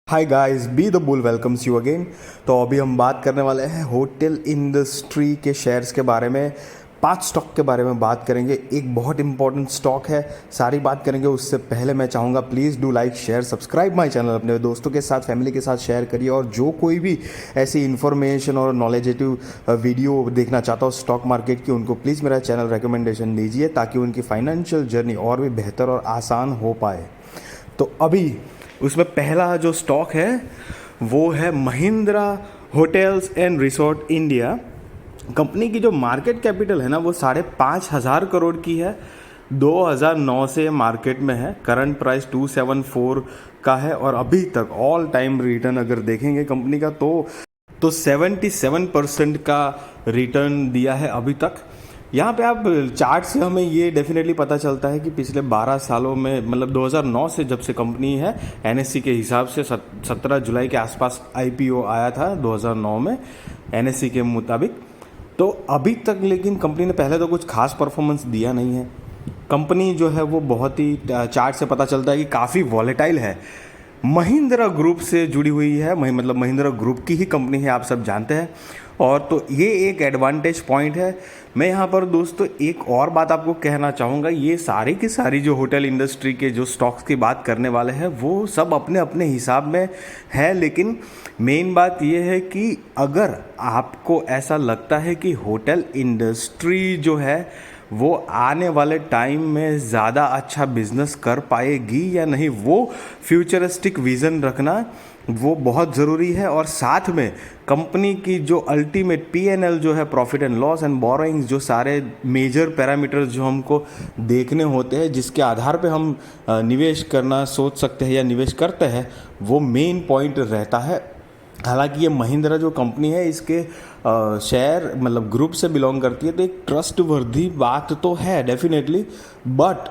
Hi guys, be the bull welcomes you again. तो अभी हम बात करने वाले हैं होटल इंडस्ट्री के शेयर्स के बारे में। 5 स्टॉक के बारे में बात करेंगे। एक बहुत इंपॉर्टेंट स्टॉक है, सारी बात करेंगे। उससे पहले मैं चाहूँगा please do like share subscribe my channel. अपने दोस्तों के साथ, फैमिली के साथ शेयर करिए। और जो कोई भी ऐसी इन्फॉर्मेशन और नॉलेजेटिव वीडियो देखना चाहता हो स्टॉक मार्केट की, उनको प्लीज़ मेरा चैनल रिकमेंडेशन दीजिए ताकि उनकी फाइनेंशियल जर्नी और भी बेहतर और आसान हो पाए। तो अभी उसमें पहला जो स्टॉक है वो है Mahindra hotels and resort India. Company की जो मार्केट कैपिटल है ना वो 5,500 करोड़ की है। 2009 से मार्केट में है। करंट प्राइस 274 का है और अभी तक ऑल टाइम रिटर्न अगर देखेंगे कंपनी का तो 77% का रिटर्न दिया है अभी तक। यहाँ पे आप चार्ट से हमें ये डेफिनेटली पता चलता है कि पिछले 12 सालों में, मतलब 2009 से जब से कंपनी है, एनएससी के हिसाब से 17 जुलाई के आसपास आईपीओ आया था 2009 में एनएससी के मुताबिक। तो अभी तक लेकिन कंपनी ने पहले तो कुछ खास परफॉर्मेंस दिया नहीं है। कंपनी जो है वो बहुत ही, चार्ट से पता चलता है कि काफ़ी वॉलेटाइल है। महिंद्रा ग्रुप से जुड़ी हुई है, मतलब महिंद्रा ग्रुप की ही कंपनी है, आप सब जानते हैं। और तो ये एक एडवांटेज पॉइंट है। मैं यहाँ पर दोस्तों एक और बात आपको कहना चाहूँगा। ये सारी की सारी जो होटल इंडस्ट्री के जो स्टॉक्स की बात करने वाले हैं वो सब अपने अपने हिसाब में है, लेकिन मेन बात ये है कि अगर आपको ऐसा लगता है कि होटल इंडस्ट्री जो है वो आने वाले टाइम में ज़्यादा अच्छा बिजनेस कर पाएगी या नहीं, वो फ्यूचरिस्टिक विज़न रखना वो बहुत ज़रूरी है। और साथ में कंपनी की जो अल्टीमेट पीएनएल जो है, profit and loss and borrowings, जो सारे मेजर पैरामीटर्स जो हमको देखने होते हैं, जिसके आधार पे हम निवेश करना सोच सकते हैं या निवेश करते हैं, वो मेन पॉइंट रहता है। हालांकि ये महिंद्रा जो कंपनी है इसके शेयर मतलब ग्रुप से बिलोंग करती है, तो एक ट्रस्टवर्दी बात तो है डेफिनेटली। बट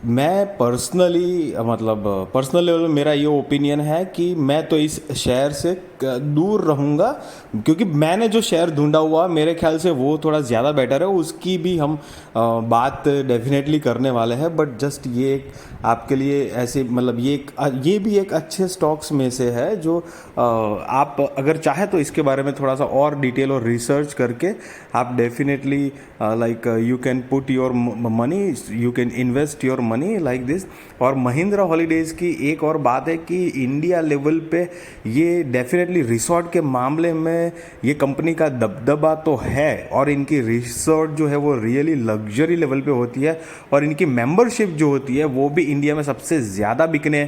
मैं पर्सनली, मतलब पर्सनल लेवल में मेरा ये ओपिनियन है कि मैं तो इस शेयर से दूर रहूँगा, क्योंकि मैंने जो शेयर ढूंढा हुआ मेरे ख्याल से वो थोड़ा ज़्यादा बेटर है। उसकी भी हम बात डेफिनेटली करने वाले हैं। बट जस्ट ये एक आपके लिए ऐसे, मतलब ये भी एक अच्छे स्टॉक्स में से है जो आप अगर चाहे तो इसके बारे में थोड़ा सा और डिटेल और रिसर्च करके आप definitely like you can put your money, you can invest your money like this. और महिंद्रा हॉलीडेज़ की एक और बात है कि इंडिया लेवल पे ये डेफिनेटली रिसोर्ट के मामले में ये कंपनी का दबदबा तो है, और इनकी रिसोर्ट जो है वो रियली लग्जरी लेवल पे होती है। और इनकी मेंबरशिप जो होती है वो भी इंडिया में सबसे ज़्यादा बिकने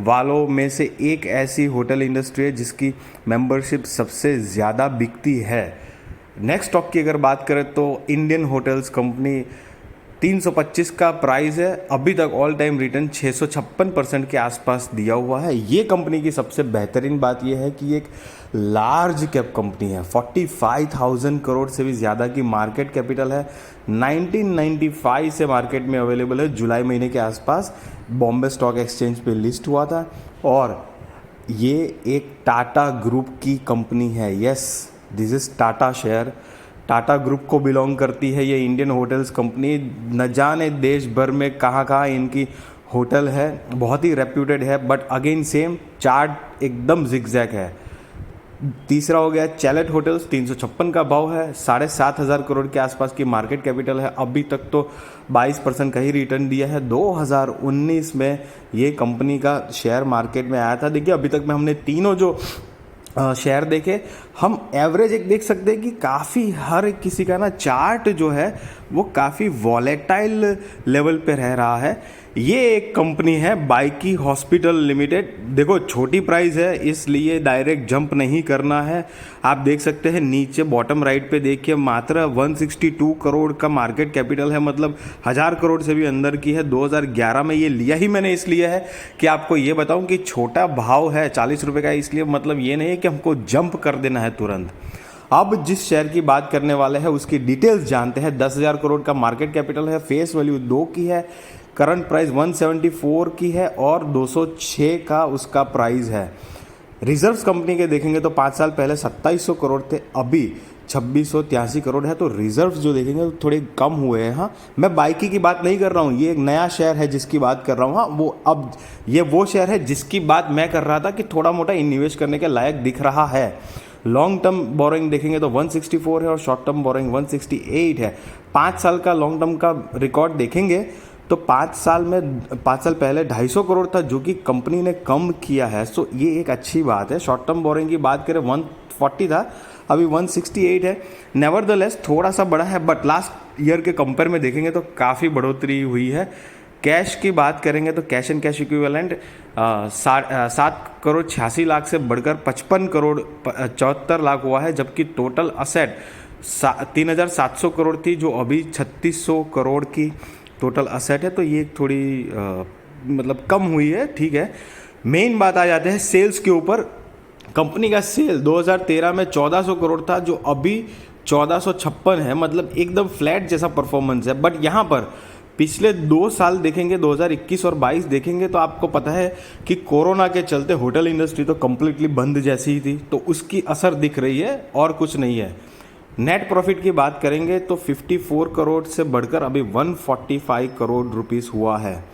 वालों में से एक ऐसी होटल इंडस्ट्री है जिसकी मेंबरशिप सबसे ज़्यादा बिकती है। नेक्स्ट स्टॉक की अगर बात करें तो इंडियन होटल्स कंपनी, 325 का प्राइस है। अभी तक ऑल टाइम रिटर्न 656% के आसपास दिया हुआ है। ये कंपनी की सबसे बेहतरीन बात यह है कि एक लार्ज कैप कंपनी है। 45,000 करोड़ से भी ज़्यादा की मार्केट कैपिटल है। 1995 से मार्केट में अवेलेबल है। जुलाई महीने के आसपास बॉम्बे स्टॉक एक्सचेंज पे लिस्ट हुआ था। और ये एक टाटा ग्रुप की कंपनी है। Yes, this is Tata share. Tata group को बिलोंग करती है ये इंडियन होटल्स कंपनी। न जाने देश भर में कहाँ कहाँ इनकी होटल है, बहुत ही रेप्यूटेड है। बट अगेन सेम चार्ट एकदम जिगजैग है। तीसरा हो गया चैलेट होटल्स, 356 का भाव है। 7,500 करोड़ के आसपास की मार्केट कैपिटल है। अभी तक तो 22% का ही रिटर्न दिया है। 2019 में ये कंपनी का शेयर मार्केट में आया था। देखिए अभी तक में हमने तीनों जो शेयर देखे, हम एवरेज एक देख सकते हैं कि काफ़ी हर किसी का ना चार्ट जो है वो काफ़ी वॉलेटाइल लेवल पे रह रहा है। ये एक कंपनी है बाइकी हॉस्पिटल लिमिटेड। देखो छोटी प्राइस है इसलिए डायरेक्ट जंप नहीं करना है। आप देख सकते हैं नीचे बॉटम राइट पे देखिए, मात्र 162 करोड़ का मार्केट कैपिटल है, मतलब 1000 करोड़ से भी अंदर की है। 2011 में ये लिया ही मैंने इसलिए है कि आपको ये बताऊं कि छोटा भाव है 40 रुपये का, इसलिए मतलब ये नहीं है कि हमको जंप कर देना है तुरंत। अब जिस शेयर की बात करने वाले हैं उसकी डिटेल्स जानते हैं। 10,000 करोड़ का मार्केट कैपिटल है, फेस वैल्यू 2 की है, करंट प्राइस 174 की है और 206 का उसका प्राइस है। रिजर्व्स कंपनी के देखेंगे तो 5 साल पहले 2700 करोड़ थे, अभी 2683 करोड़ है। तो रिजर्व्स जो देखेंगे तो थोड़े कम हुए हैं। हाँ, मैं बाइकी की बात नहीं कर रहा हूँ, ये एक नया शेयर है जिसकी बात कर रहा हूँ। हाँ, वो अब ये वो शेयर है जिसकी बात मैं कर रहा था कि थोड़ा मोटा इन्वेस्ट करने के लायक दिख रहा है। लॉन्ग टर्म बोरोइंग देखेंगे तो 164 है और शॉर्ट टर्म बोरोइंग 168 है। 5 साल का लॉन्ग टर्म का रिकॉर्ड देखेंगे तो 5 साल पहले 250 करोड़ था, जो कि कंपनी ने कम किया है। सो ये एक अच्छी बात है। शॉर्ट टर्म बोरोइंग की बात करें 140 था, अभी 168 है। नेवरदलेस थोड़ा सा बड़ा है, बट लास्ट ईयर के कंपेयर में देखेंगे तो काफ़ी बढ़ोतरी हुई है। कैश की बात करेंगे तो cash and cash equivalent 7 crore 86 lakh से बढ़कर 55 करोड़ 74 लाख हुआ है, जबकि टोटल असेट 3700 करोड़ थी, जो अभी 3600 करोड़ की टोटल असेट है। तो ये थोड़ी मतलब कम हुई है, ठीक है। मेन बात आ जाते हैं सेल्स के ऊपर। कंपनी का सेल 2013 में 1400 करोड़ था, जो अभी 1456 है, मतलब एकदम फ्लैट जैसा परफॉर्मेंस है। बट यहाँ पर पिछले 2 साल देखेंगे, 2021 और 22 देखेंगे तो आपको पता है कि कोरोना के चलते होटल इंडस्ट्री तो कम्प्लीटली बंद जैसी ही थी, तो उसकी असर दिख रही है और कुछ नहीं है। नेट प्रॉफिट की बात करेंगे तो 54 करोड़ से बढ़कर अभी 145 करोड़ रुपीस हुआ है।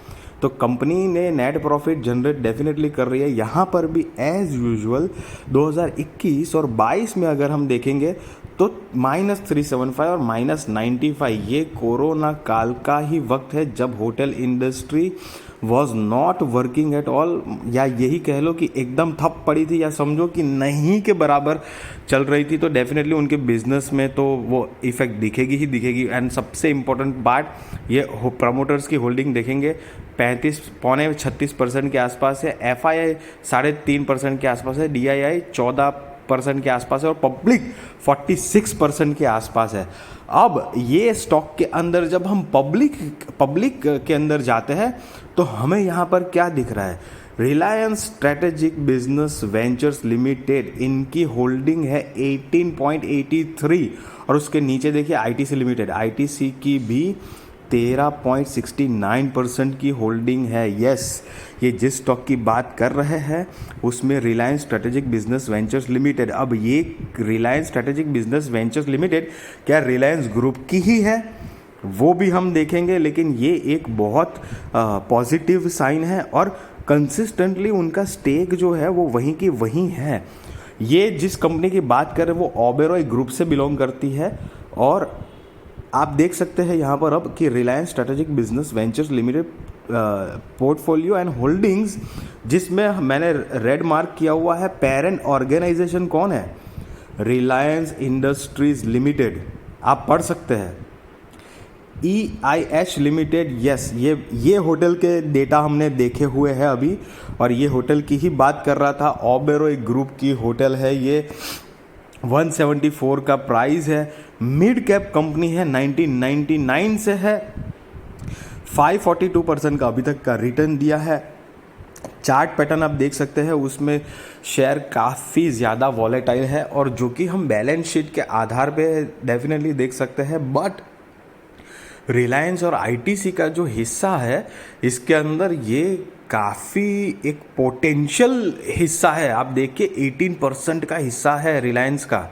तो कंपनी ने नेट प्रॉफिट जनरेट डेफिनेटली कर रही है। यहाँ पर भी एज यूजुअल 2021 और 22 में अगर हम देखेंगे तो -375 और -95, ये कोरोना काल का ही वक्त है जब hotel industry was not working at all, या यही कह लो कि एकदम ठप पड़ी थी, या समझो कि नहीं के बराबर चल रही थी। तो डेफिनेटली उनके बिजनेस में तो वो इफेक्ट दिखेगी ही दिखेगी। एंड सबसे इम्पोर्टेंट बात, ये प्रमोटर्स की होल्डिंग देखेंगे 35.36% के आसपास है, FII 3.5% के आसपास है, DII 14% के आसपास है और पब्लिक 46% के आसपास है। अब ये स्टॉक के अंदर जब हम पब्लिक के अंदर जाते हैं तो हमें यहाँ पर क्या दिख रहा है, Reliance strategic business ventures limited, इनकी होल्डिंग है 18.83 और उसके नीचे देखिए ITC लिमिटेड, ITC की भी 13.69% की होल्डिंग है। यस, ये जिस स्टॉक की बात कर रहे हैं उसमें Reliance strategic business ventures limited. अब ये Reliance strategic business ventures limited क्या रिलायंस ग्रुप की ही है, वो भी हम देखेंगे, लेकिन ये एक बहुत पॉजिटिव साइन है और कंसिस्टेंटली उनका स्टेक जो है वो वहीं की वहीं है। ये जिस कंपनी की बात कर रहे हैं वो ओबेरॉय ग्रुप से बिलोंग करती है और आप देख सकते हैं यहाँ पर अब कि Reliance strategic business ventures limited portfolio and holdings, जिसमें मैंने रेड मार्क किया हुआ है, पेरेंट ऑर्गेनाइजेशन कौन है, रिलायंस इंडस्ट्रीज लिमिटेड, आप पढ़ सकते हैं EIH लिमिटेड। यस, ये होटल के डेटा हमने देखे हुए हैं अभी, और ये होटल की ही बात कर रहा था। ओबेरॉय ग्रुप की होटल है ये, 174 का प्राइस है, मिड कैप कंपनी है, 1999 से है, 542% का अभी तक का रिटर्न दिया है। चार्ट पैटर्न आप देख सकते हैं, उसमें शेयर काफ़ी ज़्यादा वॉलेटाइल है और जो कि हम बैलेंस शीट के आधार पे डेफिनेटली देख सकते हैं। बट रिलायंस और ITC का जो हिस्सा है इसके अंदर ये काफ़ी एक पोटेंशियल हिस्सा है। आप देखिए 18% का हिस्सा है रिलायंस का।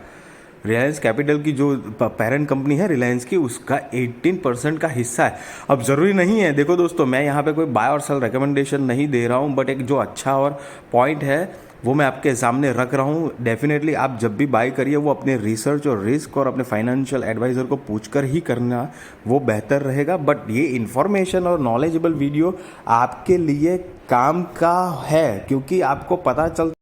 रिलायंस कैपिटल की जो पेरेंट कंपनी है रिलायंस की, उसका 18% का हिस्सा है। अब ज़रूरी नहीं है, देखो दोस्तों, मैं यहाँ पे कोई बाय और सेल रिकमेंडेशन नहीं दे रहा हूँ, बट एक जो अच्छा और पॉइंट है वो मैं आपके सामने रख रहा हूँ। डेफिनेटली आप जब भी बाय करिए वो अपने रिसर्च और रिस्क और अपने फाइनेंशियल एडवाइज़र को पूछकर ही करना, वो बेहतर रहेगा। बट ये इन्फॉर्मेशन और नॉलेजेबल वीडियो आपके लिए काम का है, क्योंकि आपको पता चल